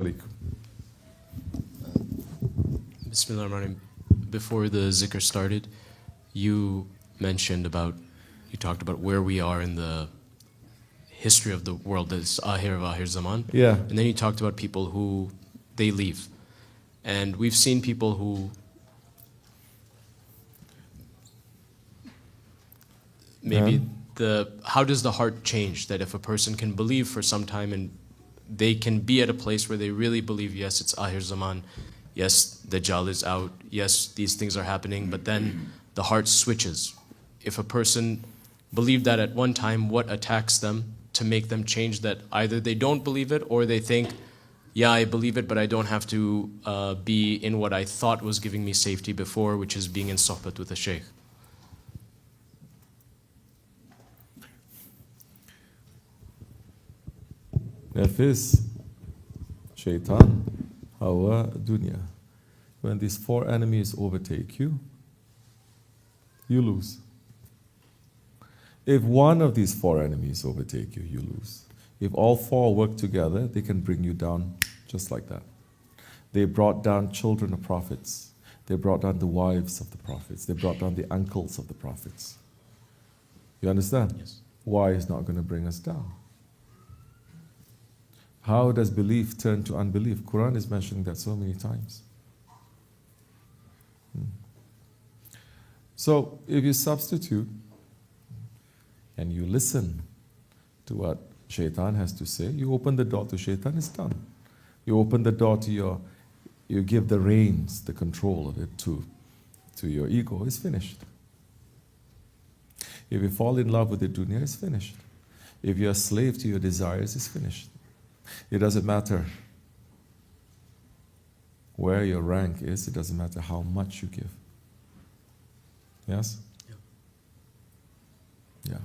alaikum. Bismillahirrahmanirrahim. Before the zikr started, you talked about where we are in the history of the world, this Ahir of Ahir Zaman. Yeah. And then you talked about people who they leave. And we've seen people who maybe how does the heart change that if a person can believe for some time and they can be at a place where they really believe, yes, it's Ahir Zaman, yes, Dajjal is out, yes, these things are happening, but then the heart switches. If a person believed that at one time, what attacks them to make them change that either they don't believe it or they think, yeah, I believe it, but I don't have to be in what I thought was giving me safety before, which is being in sohbat with a shaykh. Nafis, Shaitan, Hawa, Dunya. When these four enemies overtake you, you lose. If one of these four enemies overtake you, you lose. If all four work together, they can bring you down just like that. They brought down children of prophets. They brought down the wives of the prophets. They brought down the uncles of the prophets. You understand? Yes. Why is not going to bring us down? How does belief turn to unbelief? Quran is mentioning that so many times. So if you substitute and you listen to what Shaitan has to say, you open the door to Shaitan, it's done. You open the door to you give the reins, the control of it to your ego, it's finished. If you fall in love with the dunya, it's finished. If you're a slave to your desires, it's finished. It doesn't matter where your rank is, it doesn't matter how much you give. Yes? Yeah.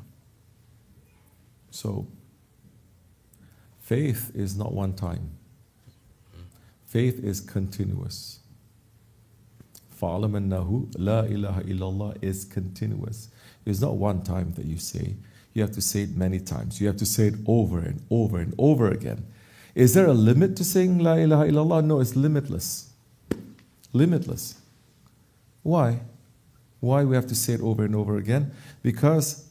So, faith is not one time. Faith is continuous. فَعَلَمَ أَنَّهُ لَا إِلَهَ إِلَّا اللَّهِ is continuous. It's not one time that you say. You have to say it many times. You have to say it over and over and over again. Is there a limit to saying La ilaha illallah? No, it's limitless. Limitless. Why? Why we have to say it over and over again? Because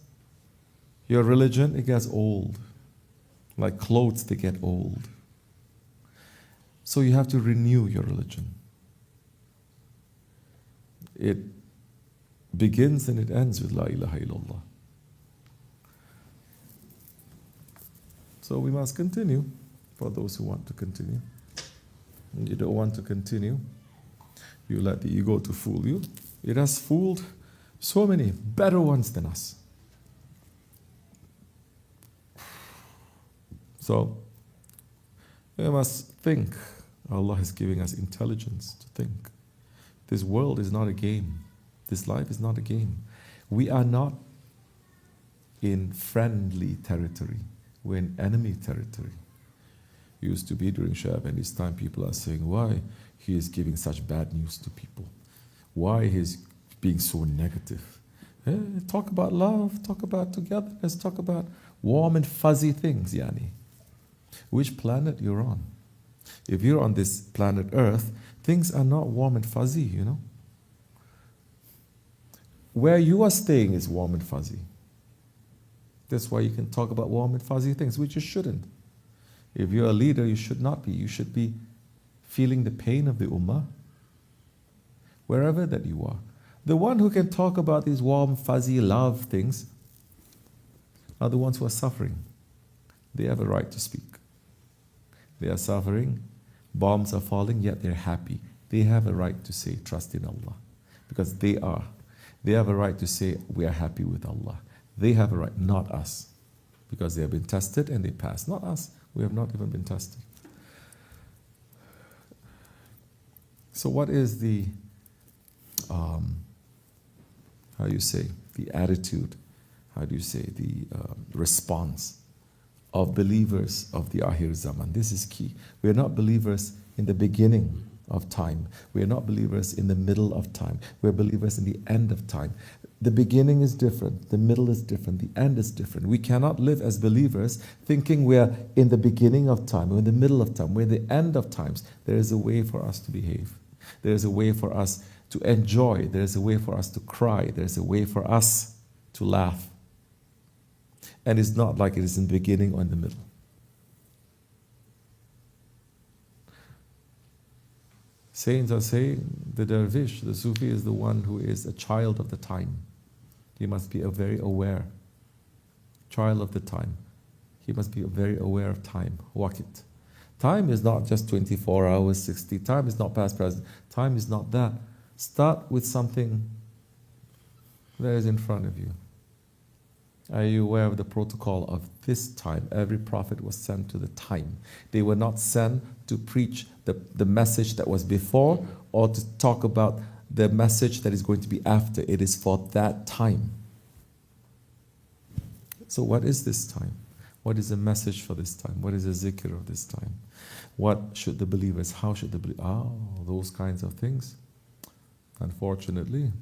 your religion, it gets old. Like clothes, they get old. So you have to renew your religion. It begins and it ends with La ilaha illallah. So we must continue for those who want to continue. And you don't want to continue, you let the ego to fool you. It has fooled so many better ones than us. So we must think. Allah is giving us intelligence to think. This world is not a game. This life is not a game. We are not in friendly territory. We're in enemy territory. It used to be during Shah Bendi's time, people are saying, why he is giving such bad news to people? Why he is being so negative? Talk about love, talk about togetherness, talk about warm and fuzzy things, Yani. Which planet you're on? If you're on this planet Earth, things are not warm and fuzzy, you know. Where you are staying is warm and fuzzy. That's why you can talk about warm and fuzzy things, which you shouldn't. If you're a leader, you should not be. You should be feeling the pain of the ummah, wherever that you are. The one who can talk about these warm, fuzzy love things are the ones who are suffering. They have a right to speak. They are suffering, bombs are falling, yet they're happy. They have a right to say, trust in Allah. Because they are. They have a right to say, we are happy with Allah. They have a right, not us. Because they have been tested and they passed. Not us. We have not even been tested. So what is the, the attitude, the response of believers of the Ahir Zaman? This is key. We are not believers in the beginning of time. We are not believers in the middle of time. We're believers in the end of time. The beginning is different, the middle is different, the end is different. We cannot live as believers thinking we're in the beginning of time, we're in the middle of time, we're in the end of times. There is a way for us to behave. There is a way for us to enjoy. There is a way for us to cry. There is a way for us to laugh. And it's not like it is in the beginning or in the middle. Saints are saying the dervish, the Sufi, is the one who is a child of the time. He must be a very aware child of the time. He must be very aware of time. Waqt. Time is not just 24 hours, 60. Time is not past, present. Time is not that. Start with something that is in front of you. Are you aware of the protocol of this time? Every prophet was sent to the time. They were not sent to preach the message that was before or to talk about the message that is going to be after. It is for that time. So what is this time? What is the message for this time? What is the zikr of this time? What should the believers, how should the believers, those kinds of things. Unfortunately,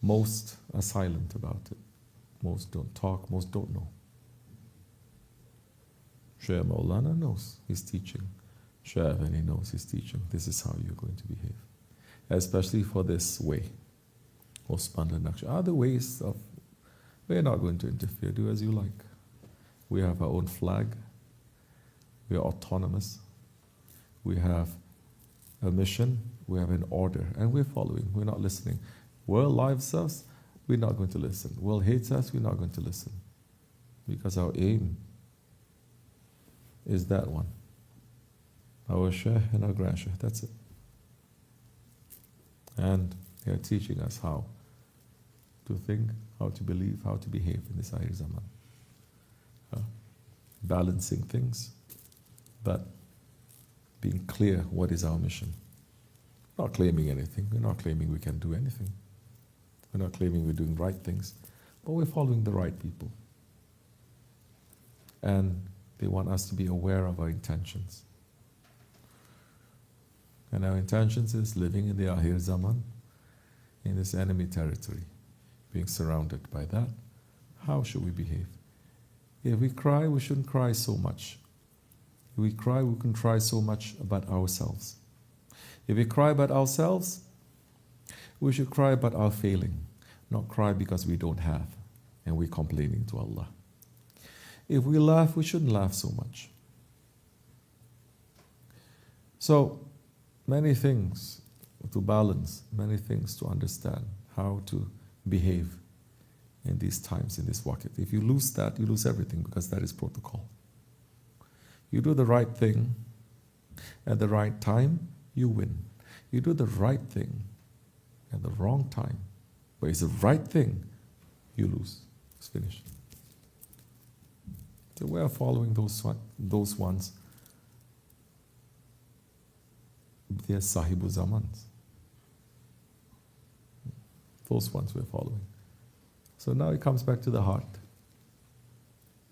most are silent about it. Most don't talk, most don't know. Shaykh Maulana knows he's teaching. Shaykh Avani knows he's teaching. This is how you're going to behave. Especially for this way. Osman and Naqsh. Other ways of, we're not going to interfere. Do as you like. We have our own flag. We are autonomous. We have a mission. We have an order. And we're following. We're not listening. World lives us. We're not going to listen. World hates us. We're not going to listen. Because our aim is that one. Our Shaykh and our Grand Shaykh. That's it. And they are teaching us how to think, how to believe, how to behave in this Ahir Zaman. Balancing things, but being clear what is our mission. Not claiming anything. We're not claiming we can do anything. We're not claiming we're doing right things, but we're following the right people. And they want us to be aware of our intentions. And our intentions is living in the Ahir Zaman, in this enemy territory, being surrounded by that. How should we behave? If we cry, we shouldn't cry so much. If we cry, we can cry so much about ourselves. If we cry about ourselves, we should cry about our failing, not cry because we don't have and we're complaining to Allah. If we laugh, we shouldn't laugh so much. So, many things to balance, many things to understand how to behave in these times, in this waqt. If you lose that, you lose everything because that is protocol. You do the right thing at the right time, you win. You do the right thing at the wrong time, but it's the right thing, you lose. It's finished. So we are following those ones. They are Sahibu Zamans. Those ones we're following. So now it comes back to the heart.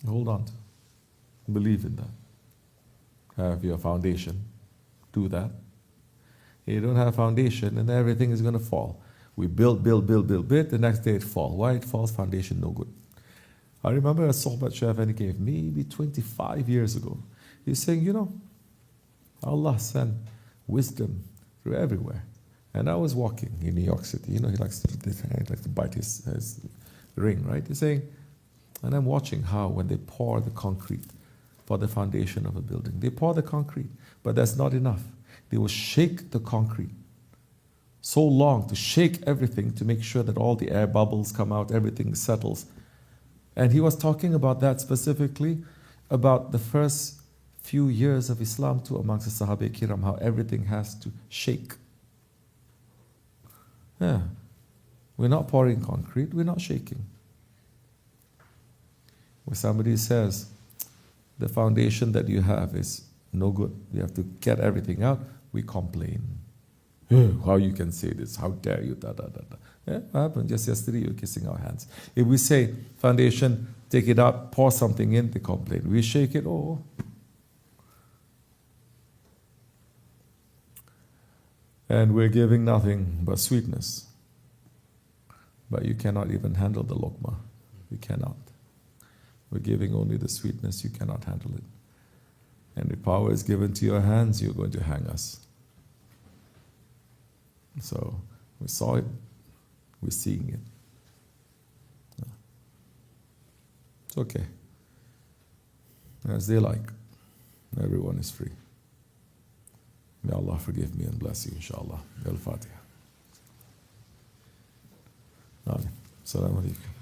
Hold on to it. Believe in that. Have your foundation. Do that. If you don't have foundation, then everything is going to fall. We build. The next day it falls. Why it falls? Foundation no good. I remember a sohbat Shaykh Avani gave maybe 25 years ago. He's saying, Allah sent wisdom through everywhere. And I was walking in New York City. He likes to bite his ring, right? He's saying, and I'm watching how when they pour the concrete for the foundation of a building, they pour the concrete, but that's not enough. They will shake the concrete so long to shake everything to make sure that all the air bubbles come out, everything settles. And he was talking about that specifically, about the first few years of Islam too amongst the Sahaba Kiram, how everything has to shake. Yeah. We're not pouring concrete, we're not shaking. When somebody says, the foundation that you have is no good, you have to get everything out, we complain. How you can say this? How dare you? Yeah, what happened? Just yesterday you were kissing our hands. If we say, foundation, take it out, pour something in, they complain. We shake it, And we're giving nothing but sweetness. But you cannot even handle the lokma. You cannot. We're giving only the sweetness, you cannot handle it. And if power is given to your hands, you're going to hang us. So we saw it, we're seeing it. It's okay. As they like. Everyone is free. May Allah forgive me and bless you, inshallah. Al-Fatiha. Amen. Assalamu alaikum.